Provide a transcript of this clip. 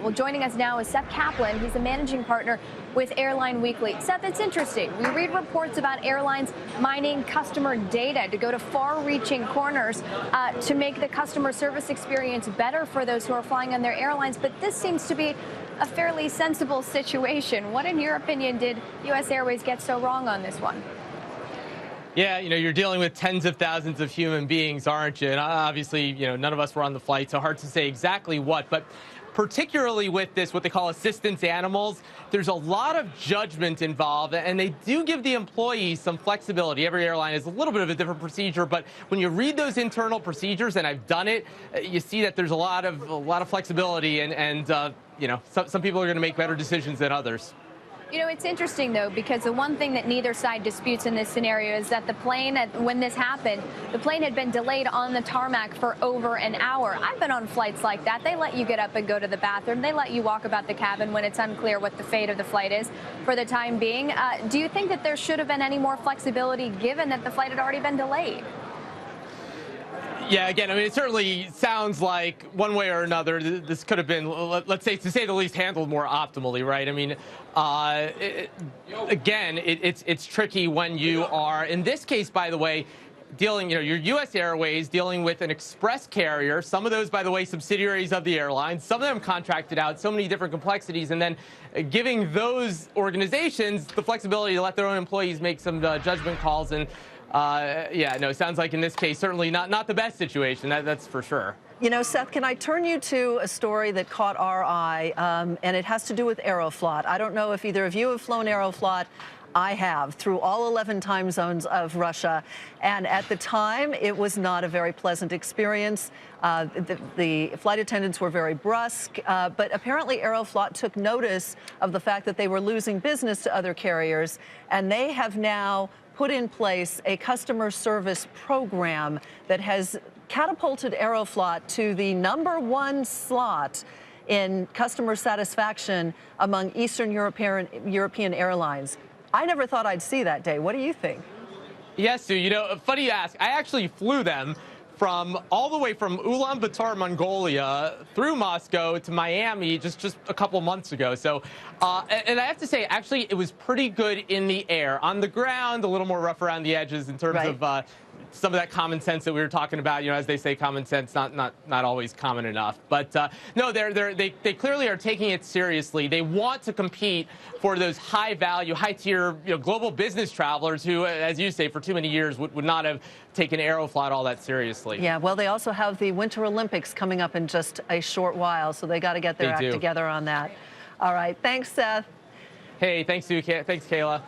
Well, joining us now is Seth Kaplan. He's a managing partner with Airline Weekly. Seth, it's interesting. We read reports about airlines mining customer data to go to far-reaching corners to make the customer service experience better for those who are flying on their airlines. But this seems to be a fairly sensible situation. What, in your opinion, did U.S. Airways get so wrong on this one? Yeah, you're dealing with tens of thousands of human beings, aren't you? And obviously, none of us were on the flight, so hard to say exactly what. But particularly with this, what they call assistance animals, there's a lot of judgment involved, and they do give the employees some flexibility. Every airline has a little bit of a different procedure, but when you read those internal procedures, and I've done it, you see that there's a lot of flexibility, and some people are going to make better decisions than others. It's interesting, though, because the one thing that neither side disputes in this scenario is that the plane, when this happened, the plane had been delayed on the tarmac for over an hour. I've been on flights like that. They let you get up and go to the bathroom. They let you walk about the cabin when it's unclear what the fate of the flight is for the time being. Do you think that there should have been any more flexibility given that the flight had already been delayed? Yeah, again, it certainly sounds like one way or another, this could have been, let's say, to say the least, handled more optimally, right? It's tricky when you are, in this case, by the way, dealing, your U.S. Airways dealing with an express carrier, some of those, by the way, subsidiaries of the airline, some of them contracted out, so many different complexities, and then giving those organizations the flexibility to let their own employees make some judgment calls. And it sounds like in this case, certainly not the best situation, that's for sure. Seth, can I turn you to a story that caught our eye, and it has to do with Aeroflot. I don't know if either of you have flown Aeroflot. I have, through all 11 time zones of Russia, and at the time, it was not a very pleasant experience. The flight attendants were very brusque, but apparently Aeroflot took notice of the fact that they were losing business to other carriers, and they have now put in place a customer service program that has catapulted Aeroflot to the #1 slot in customer satisfaction among Eastern European airlines. I never thought I'd see that day. What do you think? Yes, Sue, funny you ask. I actually flew them all the way from Ulaanbaatar, Mongolia, through Moscow to Miami just a couple months ago. So, and I have to say, actually, it was pretty good in the air. On the ground, a little more rough around the edges in terms of some of that common sense that we were talking about. As they say, common sense not always common enough. But no, they clearly are taking it seriously. They want to compete for those high value, high tier, global business travelers who, as you say, for too many years would not have taken Aeroflot all that seriously. Yeah, well, they also have the Winter Olympics coming up in just a short while, so they got to get their act together on that. All right, thanks, Seth. Hey, thanks, Sue. Thanks, Kayla.